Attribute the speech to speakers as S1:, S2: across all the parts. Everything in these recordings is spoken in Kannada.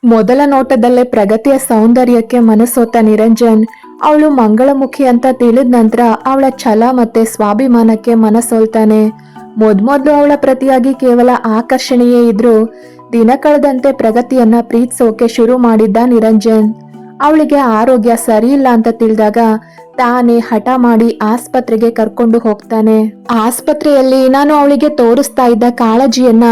S1: ಮೊದಲ ನೋಟದಲ್ಲೇ ಪ್ರಗತಿಯ ಸೌಂದರ್ಯಕ್ಕೆ ಮನಸೋತ ನಿರಂಜನ್ ಅವಳು ಮಂಗಳಮುಖಿ ಅಂತ ತಿಳಿದ ನಂತರ ಅವಳ ಛಲ ಮತ್ತೆ ಸ್ವಾಭಿಮಾನಕ್ಕೆ ಮನಸೋಲ್ತಾನೆ. ಮೊದ್ಮೊದ್ಲು ಅವಳ ಪ್ರತಿಯಾಗಿ ಕೇವಲ ಆಕರ್ಷಣೆಯೇ ಇದ್ರು ದಿನ ಕಳೆದಂತೆ ಪ್ರಗತಿಯನ್ನ ಪ್ರೀತಿಸೋಕೆ ಶುರು ಮಾಡಿದ್ದ ನಿರಂಜನ್. ಅವಳಿಗೆ ಆರೋಗ್ಯ ಸರಿ ಇಲ್ಲ ಅಂತ ತಿಳಿದಾಗ ತಾನೇ ಹಠ ಮಾಡಿ ಆಸ್ಪತ್ರೆಗೆ ಕರ್ಕೊಂಡು ಹೋಗ್ತಾನೆ. ಆಸ್ಪತ್ರೆಯಲ್ಲಿ ನಾನು ಅವಳಿಗೆ ತೋರಿಸ್ತಾ ಇದ್ದ ಕಾಳಜಿಯನ್ನ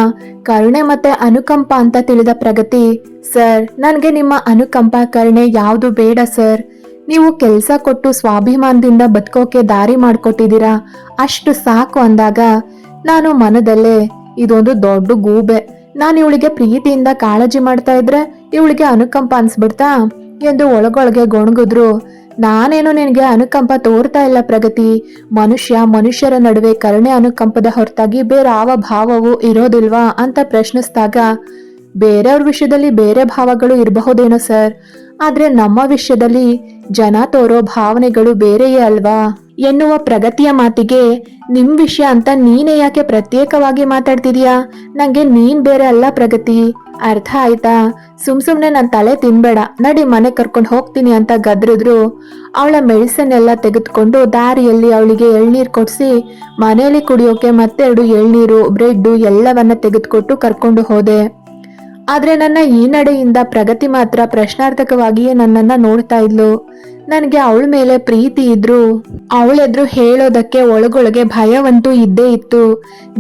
S1: ಕರುಣೆ ಮತ್ತೆ ಅನುಕಂಪ ಅಂತ ತಿಳಿದ ಪ್ರಗತಿ, ಸರ್ ನನ್ಗೆ ನಿಮ್ಮ ಅನುಕಂಪ ಕರುಣೆ ಯಾವುದು ಬೇಡ ಸರ್, ನೀವು ಕೆಲಸ ಕೊಟ್ಟು ಸ್ವಾಭಿಮಾನದಿಂದ ಬದುಕೋಕೆ ದಾರಿ ಮಾಡ್ಕೊಟ್ಟಿದ್ದೀರಾ ಅಷ್ಟು ಸಾಕು ಅಂದಾಗ ನಾನು ಮನದಲ್ಲೇ ಇದೊಂದು ದೊಡ್ಡ ಗೂಬೆ, ನಾನು ಇವಳಿಗೆ ಪ್ರೀತಿಯಿಂದ ಕಾಳಜಿ ಮಾಡ್ತಾ ಇದ್ರೆ ಇವಳಿಗೆ ಅನುಕಂಪ ಅನ್ಸ್ಬಿಡ್ತಾ ಎಂದು ಒಳಗೊಳಗೆ ಗೊಣಗಿದ್ರು. ನಾನೇನು ನಿನಗೆ ಅನುಕಂಪ ತೋರ್ತಾ ಇಲ್ಲ ಪ್ರಗತಿ, ಮನುಷ್ಯರ ನಡುವೆ ಕರುಣೆ ಅನುಕಂಪದ ಹೊರತಾಗಿ ಬೇರೆ ಯಾವ ಭಾವವೂ ಇರೋದಿಲ್ವಾ ಅಂತ ಪ್ರಶ್ನಿಸಿದಾಗ, ಬೇರೆಯವ್ರ ವಿಷಯದಲ್ಲಿ ಬೇರೆ ಭಾವಗಳು ಇರಬಹುದೇನೋ ಸರ್, ಆದ್ರೆ ನಮ್ಮ ವಿಷಯದಲ್ಲಿ ಜನ ತೋರೋ ಭಾವನೆಗಳು ಬೇರೆಯೇ ಅಲ್ವಾ ಎನ್ನುವ ಪ್ರಗತಿಯ ಮಾತಿಗೆ, ನಿಮ್ ವಿಷಯ ಅಂತ ನೀನೇ ಯಾಕೆ ಪ್ರತ್ಯೇಕವಾಗಿ ಮಾತಾಡ್ತಿದ್ಯಾ, ನಂಗೆ ನೀನ್ ಬೇರೆ ಅಲ್ಲ ಪ್ರಗತಿ, ಅರ್ಥ ಆಯ್ತಾ, ಸುಮ್ನೆ ನನ್ ತಲೆ ತಿನ್ಬೇಡ, ನಡಿ ಮನೆ ಕರ್ಕೊಂಡು ಹೋಗ್ತೀನಿ ಅಂತ ಗದ್ರಿದ್ರು. ಅವಳ ಮೆಡಿಸಿನ್ ಎಲ್ಲ ತೆಗೆದುಕೊಂಡು ದಾರಿಯಲ್ಲಿ ಅವಳಿಗೆ ಎಳ್ನೀರ್ ಕೊಡ್ಸಿ ಮನೆಯಲ್ಲಿ ಕುಡಿಯೋಕೆ ಮತ್ತೆರಡು ಎಳ್ನೀರು ಬ್ರೆಡ್ ಎಲ್ಲವನ್ನ ತೆಗೆದುಕೊಟ್ಟು ಕರ್ಕೊಂಡು ಹೋದೆ. ಆದ್ರೆ ನನ್ನ ಈ ನಡೆಯಿಂದ ಪ್ರಗತಿ ಮಾತ್ರ ಪ್ರಶ್ನಾರ್ಥಕವಾಗಿಯೇ ನನ್ನನ್ನ ನೋಡ್ತಾ ಇದ್ಲು. ನನಗೆ ಅವಳ ಮೇಲೆ ಪ್ರೀತಿ ಇದ್ರು ಅವಳೆದ್ರು ಹೇಳೋದಕ್ಕೆ ಒಳಗೊಳಗೆ ಭಯವಂತೂ ಇದ್ದೇ ಇತ್ತು.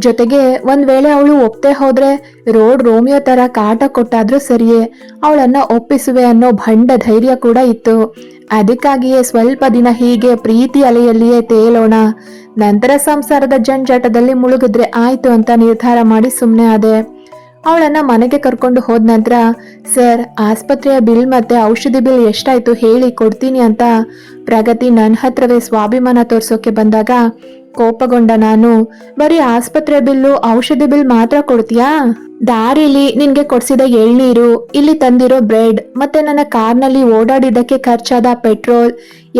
S1: ಜೊತೆಗೆ ಒಂದ್ ವೇಳೆ ಅವಳು ಒಪ್ಪದೆ ಹೋದ್ರೆ ರೋಮಿಯೋ ತರ ಕಾಟ ಕೊಟ್ಟಾದ್ರೂ ಸರಿಯೇ ಅವಳನ್ನ ಒಪ್ಪಿಸುವೆ ಅನ್ನೋ ಭಂಡ ಧೈರ್ಯ ಕೂಡ ಇತ್ತು. ಅದಕ್ಕಾಗಿಯೇ ಸ್ವಲ್ಪ ದಿನ ಹೀಗೆ ಪ್ರೀತಿ ಅಲೆಯಲ್ಲಿಯೇ ತೇಲೋಣ, ನಂತರ ಸಂಸಾರದ ಜಂಜಾಟದಲ್ಲಿ ಮುಳುಗಿದ್ರೆ ಆಯ್ತು ಅಂತ ನಿರ್ಧಾರ ಮಾಡಿ ಸುಮ್ಮನೆ ಆದೆ. ಅವಳನ್ನ ಮನೆಗೆ ಕರ್ಕೊಂಡು ಹೋದ ನಂತರ, ಸರ್ ಆಸ್ಪತ್ರೆಯ ಬಿಲ್ ಮತ್ತೆ ಔಷಧಿ ಬಿಲ್ ಎಷ್ಟಾಯ್ತು ಹೇಳಿ ಕೊಡ್ತೀನಿ ಅಂತ ಪ್ರಗತಿ ನನ್ನ ಹತ್ರವೇ ಸ್ವಾಭಿಮಾನ ತೋರ್ಸೋಕೆ ಬಂದಾಗ ಕೋಪಗೊಂಡ ನಾನು, ಬರೀ ಆಸ್ಪತ್ರೆ ಬಿಲ್ಲು ಔಷಧಿ ಬಿಲ್ ಮಾತ್ರ ಕೊಡ್ತೀಯಾ, ದಾರಿಲಿ ನಿನ್ಗೆ ಕೊಡ್ಸಿದ ಎಳ್ನೀರು, ಇಲ್ಲಿ ತಂದಿರೋ ಬ್ರೆಡ್ ಮತ್ತೆ ನನ್ನ ಕಾರ್ನಲ್ಲಿ ಓಡಾಡಿದ್ದಕ್ಕೆ ಖರ್ಚಾದ ಪೆಟ್ರೋಲ್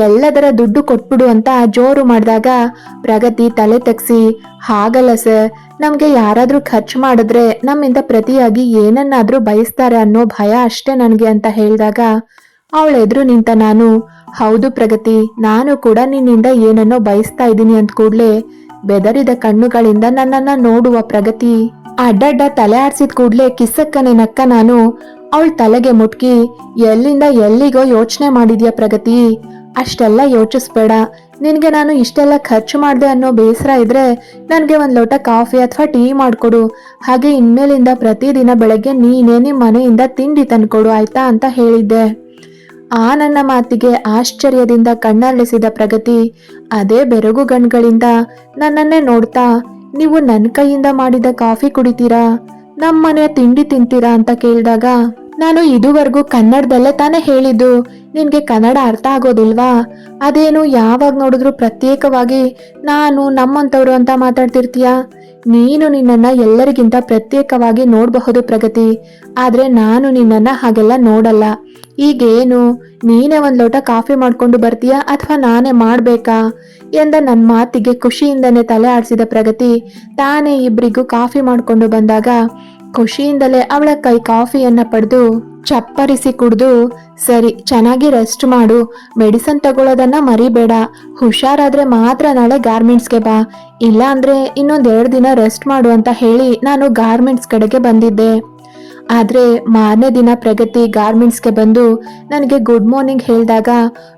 S1: ಎಲ್ಲದರ ದುಡ್ಡು ಕೊಟ್ಬಿಡು ಅಂತ ಜೋರು ಮಾಡಿದಾಗ ಪ್ರಗತಿ ತಲೆ ತಗ್ಸಿ, ಹಾಗಲ್ಲ ಸರ್, ನಮ್ಗೆ ಯಾರಾದ್ರೂ ಖರ್ಚು ಮಾಡಿದ್ರೆ ನಮ್ಮಿಂದ ಪ್ರತಿಯಾಗಿ ಏನನ್ನಾದ್ರೂ ಬಯಸ್ತಾರೆ ಅನ್ನೋ ಭಯ ಅಷ್ಟೇ ನನಗೆ ಅಂತ ಹೇಳಿದಾಗ ಅವಳೆದ್ರು ನಿಂತ ನಾನು, ಹೌದು ಪ್ರಗತಿ, ನಾನು ಕೂಡ ನಿನ್ನಿಂದ ಏನನ್ನೋ ಬಯಸ್ತಾ ಇದ್ದೀನಿ ಅಂತ ಕೂಡ್ಲೆ ಬೆದರಿದ ಕಣ್ಣುಗಳಿಂದ ನನ್ನನ್ನ ನೋಡುವ ಪ್ರಗತಿ ಅಡ್ಡಡ್ಡ ತಲೆ ಆಡ್ಸಿದ ಕೂಡ್ಲೆ ಕಿಸಕ್ಕನೆ ನಕ್ಕ ನಾನು ಅವಳ ತಲೆಗೆ ಮುಟ್ಕಿ, ಎಲ್ಲಿಂದ ಎಲ್ಲಿಗೋ ಯೋಚನೆ ಮಾಡಿದ್ಯಾ ಪ್ರಗತಿ, ಅಷ್ಟೆಲ್ಲ ಯೋಚಿಸ್ಬೇಡ, ನಿನ್ಗೆ ನಾನು ಇಷ್ಟೆಲ್ಲ ಖರ್ಚು ಮಾಡ್ದೆ ಅನ್ನೋ ಬೇಸರ ಇದ್ರೆ ನನ್ಗೆ ಒಂದ್ ಲೋಟ ಕಾಫಿ ಅಥವಾ ಟೀ ಮಾಡ್ಕೊಡು, ಹಾಗೆ ಇನ್ಮೇಲಿಂದ ಪ್ರತಿದಿನ ಬೆಳಗ್ಗೆ ನೀನೇ ನಿಮ್ ಮನೆಯಿಂದ ತಿಂಡಿ ತಂದ್ಕೊಡು ಆಯ್ತಾ ಅಂತ ಹೇಳಿದ್ದೆ. ಆ ನನ್ನ ಮಾತಿಗೆ ಆಶ್ಚರ್ಯದಿಂದ ಕಣ್ಣರಳಿಸಿದ ಪ್ರಗತಿ ಅದೇ ಬೆರಗು ಗಣ್ಗಳಿಂದ ನನ್ನನ್ನೇ ನೋಡ್ತಾ, ನೀವು ನನ್ನ ಕೈಯಿಂದ ಮಾಡಿದ ಕಾಫಿ ಕುಡಿತೀರಾ, ನಮ್ಮ ಮನೆಯ ತಿಂಡಿ ತಿಂತೀರಾ ಅಂತ ಕೇಳಿದಾಗ, ನಾನು ಇದುವರೆಗೂ ಕನ್ನಡದಲ್ಲೇ ತಾನೇ ಹೇಳಿದ್ದು, ನಿನ್ಗೆ ಕನ್ನಡ ಅರ್ಥ ಆಗೋದಿಲ್ವಾ, ಅದೇನು ಯಾವಾಗ ನೋಡಿದ್ರು ಪ್ರತ್ಯೇಕವಾಗಿ ನಾನು ನಮ್ಮಂತವ್ರು ಅಂತ ಮಾತಾಡ್ತಿರ್ತೀಯ, ನೀನು ನಿನ್ನನ್ನ ಎಲ್ಲರಿಗಿಂತ ಪ್ರತ್ಯೇಕವಾಗಿ ನೋಡಬಹುದು ಪ್ರಗತಿ, ಆದ್ರೆ ನಾನು ನಿನ್ನನ್ನ ಹಾಗೆಲ್ಲ ನೋಡಲ್ಲ, ಈಗೇನು ನೀನೇ ಒಂದ್ ಲೋಟ ಕಾಫಿ ಮಾಡ್ಕೊಂಡು ಬರ್ತೀಯಾ ಅಥವಾ ನಾನೇ ಮಾಡ್ಬೇಕಾ ಎಂದ ನನ್ನ ಮಾತಿಗೆ ಖುಷಿಯಿಂದನೇ ತಲೆ ಆಡಿಸಿದ ಪ್ರಗತಿ ತಾನೇ ಇಬ್ರಿಗೂ ಕಾಫಿ ಮಾಡ್ಕೊಂಡು ಬಂದಾಗ ಖುಷಿಯಿಂದಲೇ ಅವಳ ಕೈ ಕಾಫಿಯನ್ನ ಪಡೆದು ಚಪ್ಪರಿಸಿ ಕುಡ್ದು, ಸರಿ ಚೆನ್ನಾಗಿ ರೆಸ್ಟ್ ಮಾಡು, ಮೆಡಿಸನ್ ತಗೊಳ್ಳೋದನ್ನ ಮರಿಬೇಡ, ಹುಷಾರಾದ್ರೆ ಮಾತ್ರ ನಾಳೆ ಗಾರ್ಮೆಂಟ್ಸ್ಗೆ ಬಾ, ಇಲ್ಲ ಅಂದ್ರೆ ಇನ್ನೊಂದೆರಡು ದಿನ ರೆಸ್ಟ್ ಮಾಡು ಅಂತ ಹೇಳಿ ನಾನು ಗಾರ್ಮೆಂಟ್ಸ್ ಕಡೆಗೆ ಬಂದಿದ್ದೆ. ಆದ್ರೆ ಮಾರನೇ ದಿನ ಪ್ರಗತಿ ಗಾರ್ಮೆಂಟ್ಸ್ಗೆ ಬಂದು ನನಗೆ ಗುಡ್ ಮಾರ್ನಿಂಗ್ ಹೇಳಿದಾಗ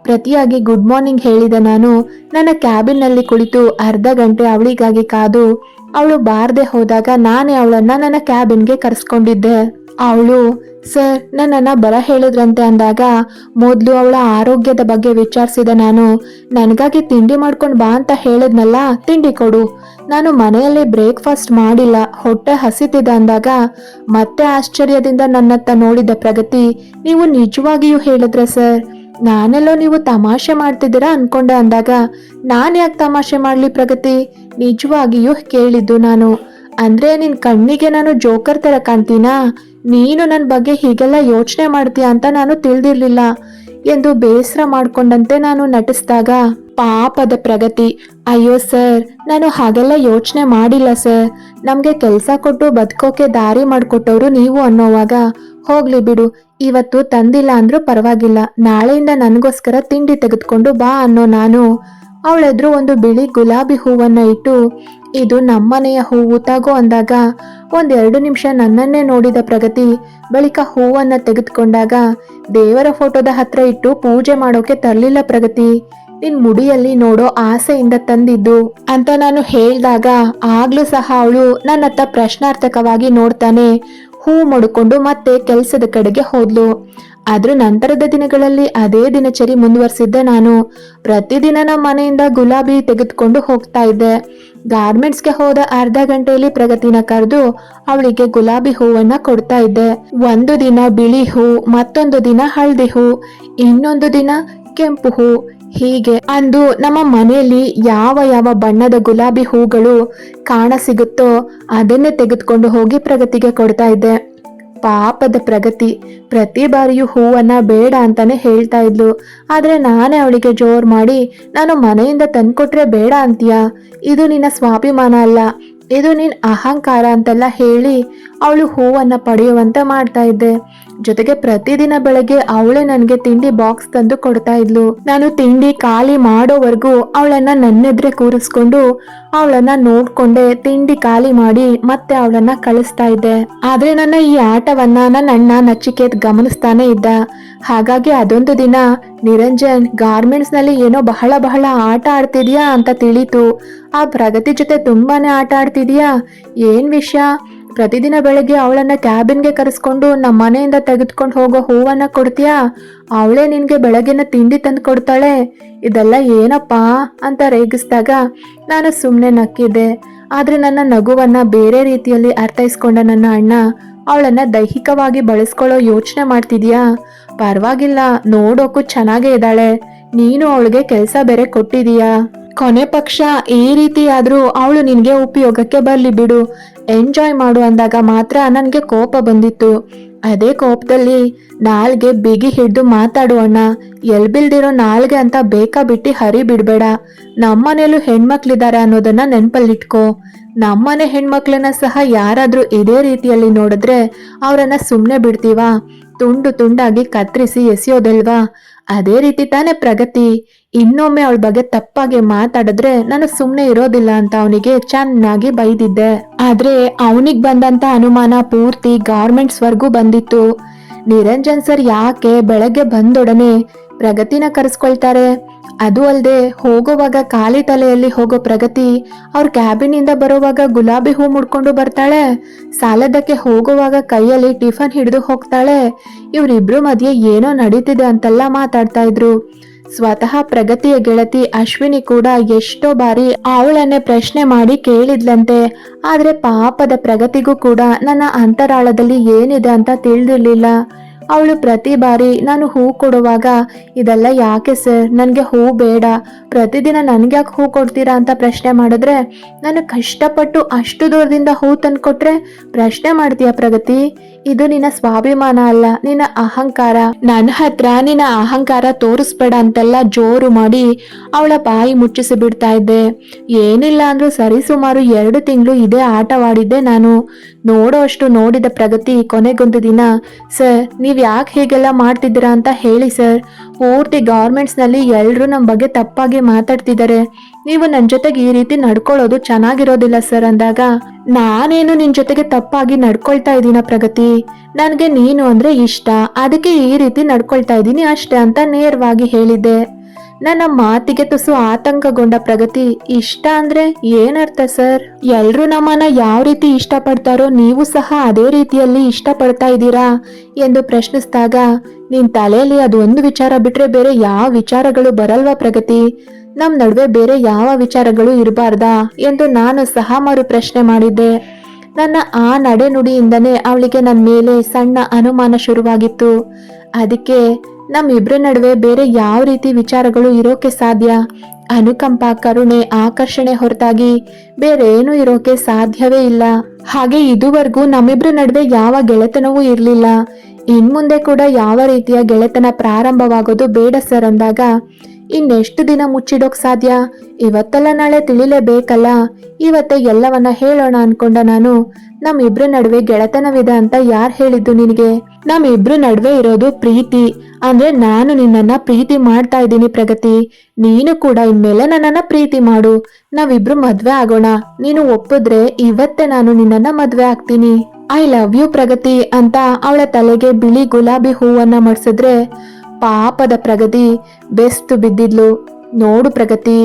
S1: ಪ್ರತಿಯಾಗಿ ಗುಡ್ ಮಾರ್ನಿಂಗ್ ಹೇಳಿದ ನಾನು ನನ್ನ ಕ್ಯಾಬಿನ್ನಲ್ಲಿ ಕುಳಿತು ಅರ್ಧ ಗಂಟೆ ಅವಳಿಗಾಗಿ ಕಾದು ಅವಳು ಬಾರದೆ ಹೋದಾಗ ನಾನೇ ಅವಳನ್ನ ನನ್ನ ಕ್ಯಾಬಿನ್ಗೆ ಕರೆಸ್ಕೊಂಡಿದ್ದೆ. ಅವಳು, ಸರ್ ನನ್ನನ್ನ ಬರ ಹೇಳಿದ್ರಂತೆ ಅಂದಾಗ ಮೊದಲು ಅವಳ ಆರೋಗ್ಯದ ಬಗ್ಗೆ ವಿಚಾರಿಸಿದ ನಾನು, ನನಗಾಗಿ ತಿಂಡಿ ಮಾಡ್ಕೊಂಡು ಬಾ ಅಂತ ಹೇಳಿದ್ನಲ್ಲ, ತಿಂಡಿ ಕೊಡು, ನಾನು ಮನೆಯಲ್ಲಿ ಬ್ರೇಕ್ಫಾಸ್ಟ್ ಮಾಡಿಲ್ಲ, ಹೊಟ್ಟೆ ಹಸಿತಿದೆ ಅಂದಾಗ ಮತ್ತೆ ಆಶ್ಚರ್ಯದಿಂದ ನನ್ನತ್ತ ನೋಡಿದ ಪ್ರಗತಿ, ನೀವು ನಿಜವಾಗಿಯೂ ಹೇಳಿದ್ರ ಸರ್, ನಾನೆಲ್ಲೋ ನೀವು ತಮಾಷೆ ಮಾಡ್ತಿದ್ದೀರಾ ಅನ್ಕೊಂಡೆ ಅಂದಾಗ, ನಾನು ಯಾಕೆ ತಮಾಷೆ ಮಾಡ್ಲಿ ಪ್ರಗತಿ, ನಿಜವಾಗಿಯೂ ಕೇಳಿದ್ದು ನಾನು, ಅಂದ್ರೆ ನಿನ್ ಕಣ್ಣಿಗೆ ನಾನು ಜೋಕರ್ ತರ ಕಾಣ್ತೀನಾ, ನೀನು ನನ್ನ ಬಗ್ಗೆ ಹೀಗೆಲ್ಲ ಯೋಚನೆ ಮಾಡ್ತೀಯ ಅಂತ ನಾನು ತಿಳಿದಿರ್ಲಿಲ್ಲ ಎಂದು ಬೇಸರ ಮಾಡ್ಕೊಂಡಂತೆ ನಾನು ನಟಿಸಿದಾಗ ಪಾಪದ ಪ್ರಗತಿ, ಅಯ್ಯೋ ಸರ್ ನಾನು ಹಾಗೆಲ್ಲ ಯೋಚನೆ ಮಾಡಿಲ್ಲ ಸರ್, ನಮ್ಗೆ ಕೆಲಸ ಕೊಟ್ಟು ಬದುಕೋಕೆ ದಾರಿ ಮಾಡಿಕೊಟ್ಟವರು ನೀವು ಅನ್ನೋವಾಗ ಹೋಗ್ಲಿ ಬಿಡು, ಇವತ್ತು ತಂದಿಲ್ಲ ಅಂದ್ರೂ ಪರವಾಗಿಲ್ಲ, ನಾಳೆಯಿಂದ ನನಗೋಸ್ಕರ ತಿಂಡಿ ತೆಗೆದುಕೊಂಡು ಬಾ ಅನ್ನೋ ನಾನು ಅವಳೆದ್ರು ಒಂದು ಬಿಳಿ ಗುಲಾಬಿ ಹೂವನ್ನ ಇಟ್ಟು, ಇದು ನಮ್ಮನೆಯ ಹೂವು ತಗೋ ಅಂದಾಗ 1-2 ನಿಮಿಷ ನನ್ನನ್ನೇ ನೋಡಿದ ಪ್ರಗತಿ ಬಳಿಕ ಹೂವನ್ನ ತೆಗೆದುಕೊಂಡಾಗ, ದೇವರ ಫೋಟೋದ ಹತ್ರ ಇಟ್ಟು ಪೂಜೆ ಮಾಡೋಕೆ ತರ್ಲಿಲ್ಲ ಪ್ರಗತಿ, ನಿನ್ ಮುಡಿಯಲ್ಲಿ ನೋಡೋ ಆಸೆಯಿಂದ ತಂದಿದ್ದು ಅಂತ ನಾನು ಹೇಳ್ದಾಗ ಆಗ್ಲೂ ಸಹ ಅವಳು ನನ್ನತ್ತ ಪ್ರಶ್ನಾರ್ಥಕವಾಗಿ ನೋಡ್ತಾನೆ ಹೂ ಮುಡ್ಕೊಂಡು ಮತ್ತೆ ಕೆಲ್ಸದ ಕಡೆಗೆ ಹೋದ್ಲು. ಆದ್ರೂ ನಂತರದ ದಿನಗಳಲ್ಲಿ ಅದೇ ದಿನಚರಿ ಮುಂದುವರಿಸಿದ್ದೆ ನಾನು. ಪ್ರತಿದಿನ ನಮ್ಮ ಮನೆಯಿಂದ ಗುಲಾಬಿ ತೆಗೆದುಕೊಂಡು ಹೋಗ್ತಾ ಇದ್ದೆ. ಗಾರ್ಮೆಂಟ್ಸ್ಗೆ ಹೋದ ಅರ್ಧ ಗಂಟೆಯಲ್ಲಿ ಪ್ರಗತಿನ ಕರೆದು ಅವಳಿಗೆ ಗುಲಾಬಿ ಹೂವನ್ನ ಕೊಡ್ತಾ ಇದ್ದೆ. ಒಂದು ದಿನ ಬಿಳಿ ಹೂ, ಮತ್ತೊಂದು ದಿನ ಹಳದಿ ಹೂ, ಇನ್ನೊಂದು ದಿನ ಕೆಂಪು ಹೂ. ಹೀಗೆ ಅಂದು ನಮ್ಮ ಮನೆಯಲ್ಲಿ ಯಾವ ಯಾವ ಬಣ್ಣದ ಗುಲಾಬಿ ಹೂಗಳು ಕಾಣ ಸಿಗುತ್ತೋ ಅದನ್ನೇ ತೆಗೆದುಕೊಂಡು ಹೋಗಿ ಪ್ರಗತಿಗೆ ಕೊಡ್ತಾ ಇದ್ದೆ. ಪಾಪದ ಪ್ರಗತಿ ಪ್ರತಿ ಬಾರಿಯೂ ಹೂವನ್ನ ಬೇಡ ಅಂತಾನೆ ಹೇಳ್ತಾ ಇದ್ಲು. ಆದ್ರೆ ನಾನೇ ಅವಳಿಗೆ ಜೋರ್ ಮಾಡಿ, ನಾನು ಮನೆಯಿಂದ ತಂದ್ಕೊಟ್ರೆ ಬೇಡ ಅಂತೀಯಾ, ಇದು ನಿನ್ನ ಸ್ವಾಭಿಮಾನ ಅಲ್ಲ, ಇದು ನಿನ್ ಅಹಂಕಾರ ಅಂತೆಲ್ಲ ಹೇಳಿ ಅವಳು ಹೂವನ್ನ ಪಡೆಯುವಂತೆ ಮಾಡ್ತಾ ಇದ್ದೆ. ಜೊತೆಗೆ ಪ್ರತಿದಿನ ಬೆಳಗ್ಗೆ ಅವಳೇ ನನಗೆ ತಿಂಡಿ ಬಾಕ್ಸ್ ತಂದು ಕೊಡ್ತಾ ಇದ್ಲು. ನಾನು ತಿಂಡಿ ಖಾಲಿ ಮಾಡೋವರೆಗೂ ಅವಳನ್ನ ನನ್ನೆದ್ರೆ ಕೂರಿಸ್ಕೊಂಡು ಅವಳನ್ನ ನೋಡ್ಕೊಂಡೆ ತಿಂಡಿ ಖಾಲಿ ಮಾಡಿ ಮತ್ತೆ ಅವಳನ್ನ ಕಳಿಸ್ತಾ ಇದ್ದೆ. ಆದ್ರೆ ನನ್ನ ಈ ಆಟವನ್ನ ನನ್ನ ಅಣ್ಣ ನಚಿಕೇತ್ ಗಮನಿಸ್ತಾನೆ ಇದ್ದ. ಹಾಗಾಗಿ ಅದೊಂದು ದಿನ, ನಿರಂಜನ್, ಗಾರ್ಮೆಂಟ್ಸ್ ನಲ್ಲಿ ಏನೋ ಬಹಳ ಬಹಳ ಆಟ ಆಡ್ತಿದ್ಯಾ ಅಂತ ತಿಳಿತು. ಆ ಪ್ರಗತಿ ಜೊತೆ ತುಂಬಾನೇ ಆಟ ಆಡ್ತಿದ್ಯಾ, ಏನ್ ವಿಷಯ? ಪ್ರತಿದಿನ ಬೆಳಗ್ಗೆ ಅವಳನ್ನ ಕ್ಯಾಬಿನ್ಗೆ ಕರೆಸ್ಕೊಂಡು ನಮ್ಮ ಮನೆಯಿಂದ ತೆಗೆದುಕೊಂಡು ಹೋಗೋ ಹೂವನ್ನ ಕೊಡ್ತೀಯಾ, ಅವಳೇ ನಿನ್ಗೆ ಬೆಳಗ್ಗೆನ ತಿಂಡಿ ತಂದು ಕೊಡ್ತಾಳೆ, ಇದೆಲ್ಲ ಏನಪ್ಪಾ ಅಂತ ರೇಗಿಸಿದಾಗ ನಾನು ಸುಮ್ಮನೆ ನಕ್ಕಿದ್ದೆ. ಆದ್ರೆ ನನ್ನ ನಗುವನ್ನ ಬೇರೆ ರೀತಿಯಲ್ಲಿ ಅರ್ಥೈಸ್ಕೊಂಡ ನನ್ನ ಅಣ್ಣ, ಅವಳನ್ನ ದೈಹಿಕವಾಗಿ ಬಳಸ್ಕೊಳ್ಳೋ ಯೋಚನೆ ಮಾಡ್ತಿದ್ಯಾ, ಪರವಾಗಿಲ್ಲ, ನೋಡೋಕು ಚೆನ್ನಾಗೇ ಇದ್ದಾಳೆ, ನೀನು ಅವಳಿಗೆ ಕೆಲಸ ಬೇರೆ ಕೊಟ್ಟಿದೀಯಾ, ಕೊನೆ ಪಕ್ಷ ಈ ರೀತಿ ಆದ್ರೂ ಅವಳು ನಿನ್ಗೆ ಉಪಯೋಗಕ್ಕೆ ಬರ್ಲಿ ಬಿಡು, ಎಂಜಾಯ್ ಮಾಡು ಅಂದಾಗ ಮಾತ್ರ ನನ್ಗೆ ಕೋಪ ಬಂದಿತ್ತು. ಅದೇ ಕೋಪದಲ್ಲಿ ನಾಲ್ಗೆ ಬಿಗಿ ಹಿಡ್ದು ಮಾತಾಡು ಅಣ್ಣ, ಎಲ್ಬಿಲ್ದಿರೋ ನಾಲ್ಗೆ ಅಂತ ಬೇಕಾ ಬಿಟ್ಟು ಹರಿ ಬಿಡ್ಬೇಡ. ನಮ್ಮನೇಲೂ ಹೆಣ್ಮಕ್ಳಿದ್ದಾರೆ ಅನ್ನೋದನ್ನ ನೆನ್ಪಲ್ಲಿಟ್ಕೋ. ನಮ್ಮನೆ ಹೆಣ್ಮಕ್ಳನ್ನ ಸಹ ಯಾರಾದ್ರೂ ಇದೇ ರೀತಿಯಲ್ಲಿ ನೋಡಿದ್ರೆ ಅವರನ್ನ ಸುಮ್ನೆ ಬಿಡ್ತೀವಾ? ತುಂಡು ತುಂಡಾಗಿ ಕತ್ರಿಸಿ ಎಸೆಯೋದಲ್ವಾ? ಅದೇ ರೀತಿ ತಾನೇ ಪ್ರಗತಿ. ಇನ್ನೊಮ್ಮೆ ಅವಳ ಬಗ್ಗೆ ತಪ್ಪಾಗಿ ಮಾತಾಡಿದ್ರೆ ನಾನು ಸುಮ್ನೆ ಇರೋದಿಲ್ಲ ಅಂತ ಅವನಿಗೆ ಚೆನ್ನಾಗಿ ಬೈದಿದ್ದೆ. ಆದ್ರೆ ಅವನಿಗೆ ಬಂದಂತ ಅನುಮಾನ ಪೂರ್ತಿ ಗಾರ್ಮೆಂಟ್ಸ್ ವರ್ಗೂ ಬಂದಿತ್ತು. ನಿರಂಜನ್ ಸರ್ ಯಾಕೆ ಬೆಳಗ್ಗೆ ಬಂದೊಡನೆ ಪ್ರಗತಿನ ಕರೆಸ್ಕೊಳ್ತಾರೆ? ಅದು ಅಲ್ಲದೆ ಹೋಗುವಾಗ ಖಾಲಿ ತಲೆಯಲ್ಲಿ ಹೋಗೋ ಪ್ರಗತಿ ಅವ್ರ ಕ್ಯಾಬಿನಿಂದ ಬರುವಾಗ ಗುಲಾಬಿ ಹೂ ಮುಡ್ಕೊಂಡು ಬರ್ತಾಳೆ, ಸಾಲದಕ್ಕೆ ಹೋಗುವಾಗ ಕೈಯಲ್ಲಿ ಟಿಫನ್ ಹಿಡಿದು ಹೋಗ್ತಾಳೆ. ಇವರಿಬ್ರು ಮಧ್ಯೆ ಏನೋ ನಡೀತಿದೆ ಅಂತೆಲ್ಲ ಮಾತಾಡ್ತಾ ಇದ್ರು. ಸ್ವತಃ ಪ್ರಗತಿಯ ಗೆಳತಿ ಅಶ್ವಿನಿ ಕೂಡ ಎಷ್ಟೋ ಬಾರಿ ಅವಳನ್ನೇ ಪ್ರಶ್ನೆ ಮಾಡಿ ಕೇಳಿದ್ಲಂತೆ. ಆದ್ರೆ ಪಾಪದ ಪ್ರಗತಿಗೂ ಕೂಡ ನನ್ನ ಅಂತರಾಳದಲ್ಲಿ ಏನಿದೆ ಅಂತ ತಿಳಿದಿರ್ಲಿಲ್ಲ. ಅವಳು ಪ್ರತಿ ಬಾರಿ ನಾನು ಹೂ ಕೊಡುವಾಗ, ಇದೆಲ್ಲ ಯಾಕೆ ಸರ್, ನನಗೆ ಹೂ ಬೇಡ, ಪ್ರತಿದಿನ ನನ್ಗ್ಯಾಕೆ ಹೂ ಕೊಡ್ತೀರಾ ಅಂತ ಪ್ರಶ್ನೆ ಮಾಡಿದ್ರೆ, ನಾನು ಕಷ್ಟಪಟ್ಟು ಅಷ್ಟು ದೂರದಿಂದ ಹೂ ತಂದ್ಕೊಟ್ರೆ ಪ್ರಶ್ನೆ ಮಾಡ್ತೀಯ ಪ್ರಗತಿ? ಇದು ನಿನ್ನ ಸ್ವಾಭಿಮಾನ ಅಲ್ಲ, ನಿನ್ನ ಅಹಂಕಾರ. ನನ್ನ ಹತ್ರ ನಿನ್ನ ಅಹಂಕಾರ ತೋರಿಸ್ಬೇಡ ಅಂತೆಲ್ಲ ಜೋರು ಮಾಡಿ ಅವಳ ಬಾಯಿ ಮುಚ್ಚಿಸಿ ಬಿಡ್ತಾ ಇದ್ದೆ. ಏನಿಲ್ಲ ಅಂದ್ರೂ ಸರಿಸುಮಾರು 2 ತಿಂಗಳು ಇದೇ ಆಟವಾಡಿದ್ದೆ ನಾನು. ನೋಡೋ ಅಷ್ಟು ನೋಡಿದ ಪ್ರಗತಿ ಕೊನೆಗೊಂದು ದಿನ, ಸರ್ ನೀವ್ ಯಾಕೆ ಹೀಗೆಲ್ಲ ಮಾಡ್ತಿದ್ದೀರಾ ಅಂತ ಹೇಳಿ ಸರ್, ಪೂರ್ತಿ ಗಾರ್ಮೆಂಟ್ಸ್ ನಲ್ಲಿ ಎಲ್ರು ನಮ್ಮ ಬಗ್ಗೆ ತಪ್ಪಾಗಿ ಮಾತಾಡ್ತಿದ್ದಾರೆ, ನೀವು ನನ್ನ ಜೊತೆಗೆ ಈ ರೀತಿ ನಡ್ಕೊಳ್ಳೋದು ಚೆನ್ನಾಗಿರೋದಿಲ್ಲ ಸರ್ ಅಂದಾಗ, ನಾನೇನು ನಿನ್ ಜೊತೆಗೆ ತಪ್ಪಾಗಿ ನಡ್ಕೊಳ್ತಾ ಇದ್ದೀನ ಪ್ರಗತಿ? ನನ್ಗೆ ನೀನು ಅಂದ್ರೆ ಇಷ್ಟ, ಅದಕ್ಕೆ ಈ ರೀತಿ ನಡ್ಕೊಳ್ತಾ ಇದ್ದೀನಿ ಅಷ್ಟೇ ಅಂತ ನೇರವಾಗಿ ಹೇಳಿದ್ದೆ. ನನ್ನ ಮಾತಿಗೆ ತುಸು ಆತಂಕಗೊಂಡ ಪ್ರಗತಿ, ಇಷ್ಟ ಅಂದ್ರೆ ಏನರ್ಥ ಸರ್? ಎಲ್ರು ನಮ್ಮನ್ನ ಯಾವ ರೀತಿ ಇಷ್ಟಪಡ್ತಾರೋ ನೀವು ಸಹ ಅದೇ ರೀತಿಯಲ್ಲಿ ಇಷ್ಟಪಡ್ತಾ ಇದ್ದೀರಾ ಎಂದು ಪ್ರಶ್ನಿಸಿದಾಗ, ನಿನ್ ತಲೆಯಲ್ಲಿ ಅದು ಒಂದು ವಿಚಾರ ಬಿಟ್ರೆ ಬೇರೆ ಯಾವ ವಿಚಾರಗಳು ಬರಲ್ವಾ ಪ್ರಗತಿ? ನಮ್ ನಡುವೆ ಬೇರೆ ಯಾವ ವಿಚಾರಗಳು ಇರಬಾರ್ದಾ ಎಂದು ನಾನು ಸಹ ಮರು ಪ್ರಶ್ನೆ ಮಾಡಿದ್ದೆ. ನನ್ನ ಆ ನಡೆನುಡಿಯಿಂದನೇ ಅವಳಿಗೆ ನನ್ನ ಮೇಲೆ ಸಣ್ಣ ಅನುಮಾನ ಶುರುವಾಗಿತ್ತು. ಅದಕ್ಕೆ ನಮ್ಮಿಬ್ರ ನಡುವೆ ಬೇರೆ ಯಾವ ರೀತಿ ವಿಚಾರಗಳು ಇರೋಕೆ ಸಾಧ್ಯ? ಅನುಕಂಪ, ಕರುಣೆ, ಆಕರ್ಷಣೆ ಹೊರತಾಗಿ ಬೇರೇನು ಇರೋಕೆ ಸಾಧ್ಯವೇ ಇಲ್ಲ. ಹಾಗೆ ಇದುವರೆಗೂ ನಮ್ಮಿಬ್ರ ನಡುವೆ ಯಾವ ಗೆಳೆತನವೂ ಇರ್ಲಿಲ್ಲ. ಇನ್ಮುಂದೆ ಕೂಡ ಯಾವ ರೀತಿಯ ಗೆಳೆತನ ಪ್ರಾರಂಭವಾಗೋದು ಬೇಡ ಸರ್ ಅಂದಾಗ, ಇನ್ನೆಷ್ಟು ದಿನ ಮುಚ್ಚಿಡೋಕ್ ಸಾಧ್ಯ? ಇವತ್ತೆಲ್ಲ ನಾಳೆ ತಿಳಿಲೇಬೇಕಲ್ಲ. ಇವತ್ತೇ ಎಲ್ಲವನ್ನ ಹೇಳೋಣ ಅನ್ಕೊಂಡ ನಾನು. ನಮ್ಮಿಬ್ರ ನಡುವೆ ಗೆಳೆತನವಿದೆ ಅಂತ ಯಾರು ಹೇಳಿದ್ದು ನಿನಗೆ? ನಮ್ಮಿಬ್ರ ನಡುವೆ ಇರೋದು ಪ್ರೀತಿ. ಅಂದ್ರೆ ನಾನು ನಿನ್ನನ್ನ ಪ್ರೀತಿ ಮಾಡ್ತಾ ಇದ್ದೀನಿ ಪ್ರಗತಿ. ನೀನು ಕೂಡ ಇನ್ಮೇಲೆ ನನ್ನನ್ನ ಪ್ರೀತಿ ಮಾಡು. ನಾವಿಬ್ರು ಮದ್ವೆ ಆಗೋಣ. ನೀನು ಒಪ್ಪಿದ್ರೆ ಇವತ್ತೇ ನಾನು ನಿನ್ನನ್ನ ಮದ್ವೆ ಆಗ್ತೀನಿ. ಐ ಲವ್ ಯು ಪ್ರಗತಿ ಅಂತ ಅವಳ ತಲೆಗೆ ಬಿಳಿ ಗುಲಾಬಿ ಹೂವನ್ನ ಮಡ್ಸಿದ್ರೆ ಪಾಪದ ಪ್ರಗತಿ ಬೆಸ್ತು ಬಿದ್ದಿದ್ಲು. ನೋಡು ಪ್ರಗತಿ,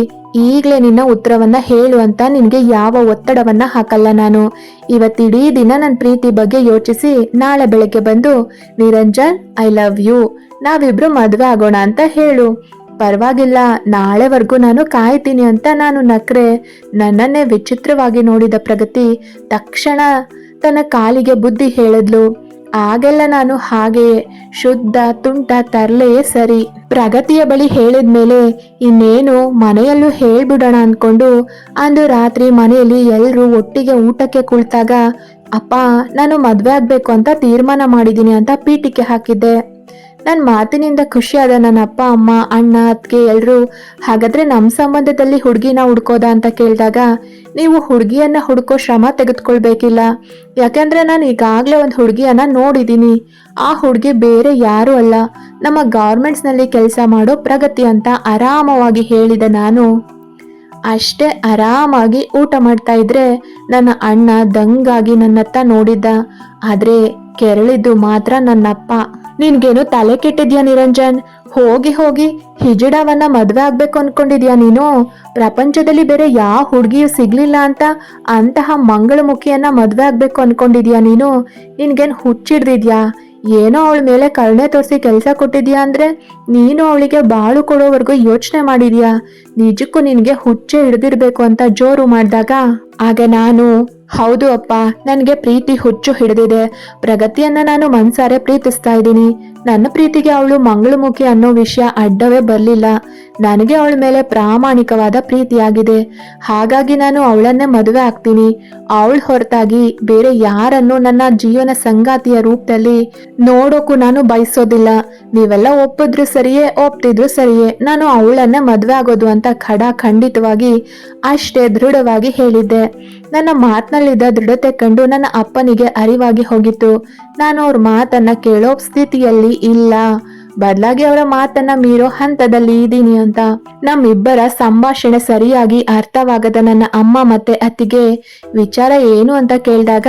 S1: ಈಗ್ಲೇ ನಿನ್ನ ಉತ್ತರವನ್ನ ಹೇಳು ಅಂತ ನಿನ್ಗೆ ಯಾವ ಒತ್ತಡವನ್ನ ಹಾಕಲ್ಲ ನಾನು. ಇವತ್ತಿಡೀ ದಿನ ನನ್ನ ಪ್ರೀತಿ ಬಗ್ಗೆ ಯೋಚಿಸಿ ನಾಳೆ ಬೆಳಗ್ಗೆ ಬಂದು ನಿರಂಜನ್ ಐ ಲವ್ ಯು, ನಾವಿಬ್ರು ಮದ್ವೆ ಆಗೋಣ ಅಂತ ಹೇಳು. ಪರವಾಗಿಲ್ಲ, ನಾಳೆವರೆಗೂ ನಾನು ಕಾಯ್ತೀನಿ ಅಂತ ನಾನು ನಕ್ರೆ ನನ್ನನ್ನೇ ವಿಚಿತ್ರವಾಗಿ ನೋಡಿದ ಪ್ರಗತಿ ತಕ್ಷಣ ತನ್ನ ಕಾಲಿಗೆ ಬುದ್ಧಿ ಹೇಳಿದ್ಲು. ಆಗೆಲ್ಲ ನಾನು ಹಾಗೆಯೇ ಶುದ್ಧ ತುಂಟ ತರ್ಲೇ ಸರಿ. ಪ್ರಗತಿಯ ಬಳಿ ಹೇಳಿದ್ಮೇಲೆ ಇನ್ನೇನು ಮನೆಯಲ್ಲೂ ಹೇಳ್ಬಿಡೋಣ ಅನ್ಕೊಂಡು ಅಂದು ರಾತ್ರಿ ಮನೆಯಲ್ಲಿ ಎಲ್ರೂ ಒಟ್ಟಿಗೆ ಊಟಕ್ಕೆ ಕುಳಿತಾಗ, ಅಪ್ಪ ನಾನು ಮದ್ವೆ ಆಗ್ಬೇಕು ಅಂತ ತೀರ್ಮಾನ ಮಾಡಿದೀನಿ ಅಂತ ಪೀಠಿಕೆ ಹಾಕಿದ್ದೆ. ನನ್ನ ಮಾತಿನಿಂದ ಖುಷಿಯಾದ ನನ್ನ ಅಪ್ಪ ಅಮ್ಮ ಅಣ್ಣ ಅತ್ತಿಗೆ ಎಲ್ರು, ಹಾಗಾದ್ರೆ ನಮ್ಮ ಸಂಬಂಧದಲ್ಲಿ ಹುಡುಗಿನ ಹುಡ್ಕೋದ ಅಂತ ಕೇಳಿದಾಗ, ನೀವು ಹುಡುಗಿಯನ್ನ ಹುಡ್ಕೋ ಶ್ರಮ ತೆಗೆದುಕೊಳ್ಬೇಕಿಲ್ಲ. ಯಾಕೆಂದ್ರೆ ನಾನು ಈಗಾಗಲೇ ಒಂದು ಹುಡುಗಿಯನ್ನ ನೋಡಿದ್ದೀನಿ. ಆ ಹುಡುಗಿ ಬೇರೆ ಯಾರೂ ಅಲ್ಲ, ನಮ್ಮ ಗಾರ್ಮೆಂಟ್ಸ್ನಲ್ಲಿ ಕೆಲಸ ಮಾಡೋ ಪ್ರಗತಿ ಅಂತ ಆರಾಮವಾಗಿ ಹೇಳಿದೆ ನಾನು. ಅಷ್ಟೇ ಆರಾಮಾಗಿ ಊಟ ಮಾಡ್ತಾ ಇದ್ರೆ ನನ್ನ ಅಣ್ಣ ದಂಗಾಗಿ ನನ್ನತ್ತ ನೋಡಿದ್ದ. ಆದ್ರೆ ಕೆರಳಿದ್ದು ಮಾತ್ರ ನನ್ನಪ್ಪ. ನಿನ್ಗೇನು ತಲೆ ಕೆಟ್ಟಿದ್ಯಾ ನಿರಂಜನ್? ಹೋಗಿ ಹೋಗಿ ಹಿಜಡವನ್ನ ಮದ್ವೆ ಆಗ್ಬೇಕು ಅನ್ಕೊಂಡಿದ್ಯಾ ನೀನು? ಪ್ರಪಂಚದಲ್ಲಿ ಬೇರೆ ಯಾವ ಹುಡುಗಿಯೂ ಸಿಗ್ಲಿಲ್ಲ ಅಂತ ಅಂತಹ ಮಂಗಳಮುಖಿಯನ್ನ ಮದ್ವೆ ಆಗ್ಬೇಕು ಅನ್ಕೊಂಡಿದ್ಯಾ ನೀನು? ನಿನ್ಗೇನು ಹುಚ್ಚಿಡ್ದಿದ್ಯಾ? ಏನೋ ಅವಳ ಮೇಲೆ ಕರುಣೆ ತೋರಿಸಿ ಕೆಲಸ ಕೊಟ್ಟಿದ್ಯಾ ಅಂದ್ರೆ ನೀನು ಅವಳಿಗೆ ಬಾಳು ಕೊಡೋವರೆಗೂ ಯೋಚನೆ ಮಾಡಿದ್ಯಾ? ನಿಜಕ್ಕೂ ನಿನ್ಗೆ ಹುಚ್ಚೆ ಹಿಡ್ದಿರ್ಬೇಕು ಅಂತ ಜೋರು ಮಾಡಿದಾಗ ಆಗ ನಾನು, ಹೌದು ಅಪ್ಪ, ನನಗೆ ಪ್ರೀತಿ ಹುಚ್ಚು ಹಿಡಿದಿದೆ. ಪ್ರಗತಿಯನ್ನ ನಾನು ಮನ್ಸಾರೆ ಪ್ರೀತಿಸ್ತಾ ಇದ್ದೀನಿ. ನನ್ನ ಪ್ರೀತಿಗೆ ಅವಳು ಮಂಗಳಮುಖಿ ಅನ್ನೋ ವಿಷಯ ಅಡ್ಡವೇ ಬರಲಿಲ್ಲ. ನನಗೆ ಅವಳ ಮೇಲೆ ಪ್ರಾಮಾಣಿಕವಾದ ಪ್ರೀತಿಯಾಗಿದೆ. ಹಾಗಾಗಿ ನಾನು ಅವಳನ್ನೇ ಮದುವೆ ಆಗ್ತೀನಿ. ಅವಳ ಹೊರತಾಗಿ ಬೇರೆ ಯಾರನ್ನು ನನ್ನ ಜೀವನ ಸಂಗಾತಿಯ ರೂಪದಲ್ಲಿ ನೋಡೋಕು ನಾನು ಬಯಸೋದಿಲ್ಲ. ನೀವೆಲ್ಲ ಒಪ್ಪಿದ್ರು ಸರಿಯೇ, ಒಪ್ತಿದ್ರು ಸರಿಯೇ, ನಾನು ಅವಳನ್ನೇ ಮದುವೆ ಆಗೋದು ಅಂತ ಖಂಡಿತವಾಗಿ ಅಷ್ಟೇ ದೃಢವಾಗಿ ಹೇಳಿದ್ದೆ. ನನ್ನ ಮಾತಿನಲ್ಲಿದ್ದ ದೃಢತೆ ಕಂಡು ನನ್ನ ಅಪ್ಪನಿಗೆ ಅರಿವಾಗಿ ಹೋಗಿತ್ತು. ನಾನು ಅವ್ರ ಮಾತನ್ನ ಕೇಳೋ ಸ್ಥಿತಿಯಲ್ಲಿ ಇಲ್ಲ, ಬದಲಾಗಿ ಅವರ ಮಾತನ್ನ ಮೀರೋ ಹಂತದಲ್ಲಿ ಇದ್ದೀನಿ ಅಂತ. ನಮ್ಮಿಬ್ಬರ ಸಂಭಾಷಣೆ ಸರಿಯಾಗಿ ಅರ್ಥವಾಗದ ನನ್ನ ಅಮ್ಮ ಮತ್ತೆ ಅತ್ತಿಗೆ ವಿಚಾರ ಏನು ಅಂತ ಕೇಳಿದಾಗ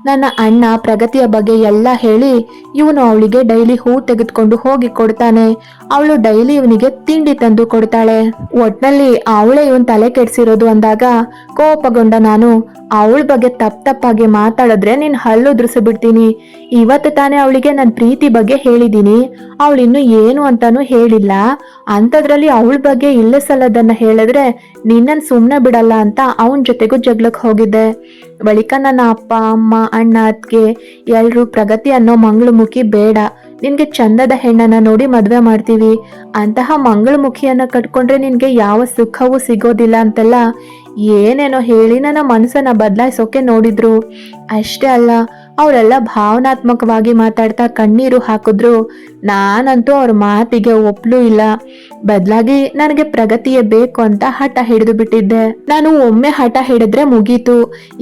S1: ನನ್ನ ಅಣ್ಣ ಪ್ರಗತಿಯ ಬಗ್ಗೆ ಎಲ್ಲ ಹೇಳಿ, ಇವನು ಅವಳಿಗೆ ಡೈಲಿ ಹೂ ತೆಗೆದುಕೊಂಡು ಹೋಗಿ ಕೊಡ್ತಾನೆ, ಅವಳು ಡೈಲಿ ಇವನಿಗೆ ತಿಂಡಿ ತಂದು ಕೊಡ್ತಾಳೆ, ಒಟ್ನಲ್ಲಿ ಅವಳೇ ಇವನ್ ತಲೆ ಕೆಡ್ಸಿರೋದು ಅಂದಾಗ ಕೋಪಗೊಂಡ ನಾನು, ಅವಳ ಬಗ್ಗೆ ತಪ್ಪಾಗಿ ಮಾತಾಡಿದ್ರೆ ನೀನ್ ಹಲ್ಲುದ್ರಿಸಿ ಬಿಡ್ತೀನಿ. ಇವತ್ತು ತಾನೇ ಅವಳಿಗೆ ನನ್ನ ಪ್ರೀತಿ ಬಗ್ಗೆ ಹೇಳಿದೀನಿ, ಅವಳಿನ್ನು ಏನು ಅಂತಾನು ಹೇಳಿಲ್ಲ. ಅಂಥದ್ರಲ್ಲಿ ಅವಳ ಬಗ್ಗೆ ಇಲ್ಲ ಸಲ್ಲದನ್ನ ಹೇಳಿದ್ರೆ ನಿನ್ನನ್ ಸುಮ್ನೆ ಬಿಡಲ್ಲ ಅಂತ ಅವನ ಜೊತೆಗೂ ಜಗ್ಲಕ್ ಹೋಗಿದ್ದೆ. ಬಳಿಕ ನನ್ನ ಅಪ್ಪ ಅಮ್ಮ ಅಣ್ಣ ಅತ್ತಿಗೆ ಎಲ್ರು ಪ್ರಗತಿ ಅನ್ನೋ ಮಂಗಳಮುಖಿ ಬೇಡ, ನಿನ್ಗೆ ಚಂದದ ಹೆಣ್ಣನ್ನ ನೋಡಿ ಮದ್ವೆ ಮಾಡ್ತೀವಿ, ಅಂತಹ ಮಂಗಳಮುಖಿಯನ್ನ ಕಟ್ಕೊಂಡ್ರೆ ನಿನ್ಗೆ ಯಾವ ಸುಖವೂ ಸಿಗೋದಿಲ್ಲ ಅಂತೆಲ್ಲ ಏನೇನೋ ಹೇಳಿ ನನ್ನ ಮನಸ್ಸನ್ನ ಬದಲಾಯಿಸೋಕೆ ನೋಡಿದ್ರು. ಅಷ್ಟೇ ಅಲ್ಲ, ಅವರೆಲ್ಲ ಭಾವನಾತ್ಮಕವಾಗಿ ಮಾತಾಡ್ತಾ ಕಣ್ಣೀರು ಹಾಕಿದ್ರು. ನಾನಂತೂ ಅವ್ರ ಮಾತಿಗೆ ಒಪ್ಲೂ ಇಲ್ಲ. ಬದಲಾಗಿ ನನಗೆ ಪ್ರಗತಿಯೇ ಬೇಕು ಅಂತ ಹಠ ಹಿಡಿದು ಬಿಟ್ಟಿದ್ದೆ. ನಾನು ಒಮ್ಮೆ ಹಠ ಹಿಡಿದ್ರೆ ಮುಗೀತು,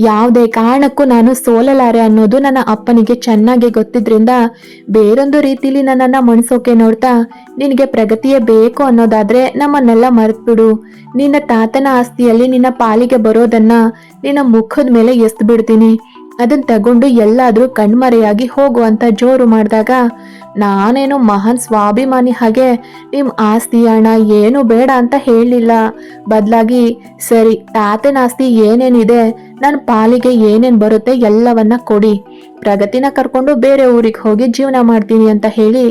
S1: ಯಾವುದೇ ಕಾರಣಕ್ಕೂ ನಾನು ಸೋಲಲಾರೆ ಅನ್ನೋದು ನನ್ನ ಅಪ್ಪನಿಗೆ ಚೆನ್ನಾಗಿ ಗೊತ್ತಿದ್ರಿಂದ ಬೇರೊಂದು ರೀತಿಲಿ ನನ್ನನ್ನ ಮಣಿಸೋಕೆ ನೋಡ್ತಾ, ನಿನಗೆ ಪ್ರಗತಿಯೇ ಬೇಕು ಅನ್ನೋದಾದ್ರೆ ನಮ್ಮನ್ನೆಲ್ಲ ಮರೆತ್ಬಿಡು, ನಿನ್ನ ತಾತನ ಆಸ್ತಿಯಲ್ಲಿ ನಿನ್ನ ಪಾಲಿಗೆ ಬರೋದನ್ನ ನಿನ್ನ ಮುಖದ ಮೇಲೆ ಎಸ್ದು ಬಿಡ್ತೀನಿ, ಅದನ್ನ ತಗೊಂಡು ಎಲ್ಲಾದ್ರೂ ಕಣ್ಮರೆಯಾಗಿ ಹೋಗುವಂತ ಜೋರು ಮಾಡಿದಾಗ ನಾನೇನು ಮಹಾನ್ ಸ್ವಾಭಿಮಾನಿ ಹಾಗೆ ನಿಮ್ ಆಸ್ತಿ ಹಣ ಏನು ಬೇಡ ಅಂತ ಹೇಳಲಿಲ್ಲ. ಬದಲಾಗಿ ಸರಿ, ತಾತನ ಆಸ್ತಿ ಏನೇನಿದೆ, ನನ್ನ ಪಾಲಿಗೆ ಏನೇನ್ ಬರುತ್ತೆ ಎಲ್ಲವನ್ನ ಕೊಡಿ, ಪ್ರಗತಿನ ಕರ್ಕೊಂಡು ಬೇರೆ ಊರಿಗೆ ಹೋಗಿ ಜೀವನ ಮಾಡ್ತೀನಿ ಅಂತ ಹೇಳಿ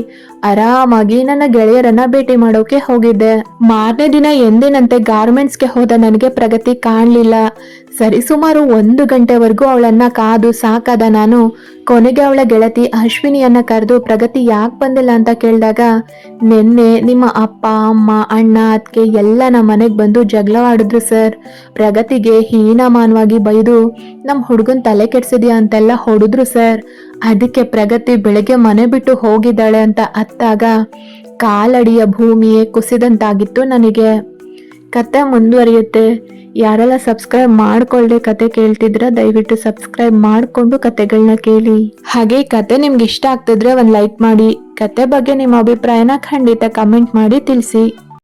S1: ಆರಾಮಾಗಿ ನನ್ನ ಗೆಳೆಯರನ್ನ ಭೇಟಿ ಮಾಡೋಕೆ ಹೋಗಿದ್ದೆ. ಮಾರನೇ ದಿನ ಎಂದಿನಂತೆ ಗಾರ್ಮೆಂಟ್ಸ್ಗೆ ಹೋದ ನನಗೆ ಪ್ರಗತಿ ಕಾಣ್ಲಿಲ್ಲ. ಸರಿಸುಮಾರು 1 ಗಂಟೆವರೆಗೂ ಅವಳನ್ನ ಕಾದು ಸಾಕಾದ ನಾನು ಕೊನೆಗೆ ಅವಳ ಗೆಳತಿ ಅಶ್ವಿನಿಯನ್ನ ಕರೆದು ಪ್ರಗತಿ ಯಾಕೆ ಬಂದಿಲ್ಲ ಅಂತ ಕೇಳಿದಾಗ, ನಿನ್ನೆ ನಿಮ್ಮ ಅಪ್ಪ ಅಮ್ಮ ಅಣ್ಣ ಅದಕ್ಕೆ ಎಲ್ಲ ನಮ್ಮ ಮನೆಗೆ ಬಂದು ಜಗಳವಾಡಿದ್ರು ಸರ್. ಪ್ರಗತಿಗೆ ಹೀನಮಾನವಾಗಿ ಬೈದು ನಮ್ಮ ಹುಡುಗನ್ ತಲೆ ಕೆಡ್ಸಿದ್ಯಾ ಅಂತೆಲ್ಲ ಹೊಡೆದ್ರು ಸರ್. ಅದಕ್ಕೆ ಪ್ರಗತಿ ಬೆಳಗ್ಗೆ ಮನೆ ಬಿಟ್ಟು ಹೋಗಿದ್ದಾಳೆ ಅಂತ ಅತ್ತಾಗ ಕಾಲಡಿಯ ಭೂಮಿಯೇ ಕುಸಿದಂತಾಗಿತ್ತು ನನಗೆ. ಕತೆ ಮುಂದುವರಿಯುತ್ತೆ. ಯಾರೆಲ್ಲ ಸಬ್ಸ್ಕ್ರೈಬ್ ಮಾಡ್ಕೊಳ್ಳದೆ ಕತೆ ಕೇಳ್ತಿದ್ರ ದಯವಿಟ್ಟು ಸಬ್ಸ್ಕ್ರೈಬ್ ಮಾಡಿಕೊಂಡು ಕತೆಗಳನ್ನ ಕೇಳಿ. ಹಾಗೆ ಈ ಕತೆ ನಿಮ್ಗೆ ಇಷ್ಟ ಆಗ್ತಿದ್ರೆ ಒಂದು ಲೈಕ್ ಮಾಡಿ. ಕತೆ ಬಗ್ಗೆ ನಿಮ್ಮ ಅಭಿಪ್ರಾಯನ ಖಂಡಿತ ಕಮೆಂಟ್ ಮಾಡಿ ತಿಳಿಸಿ.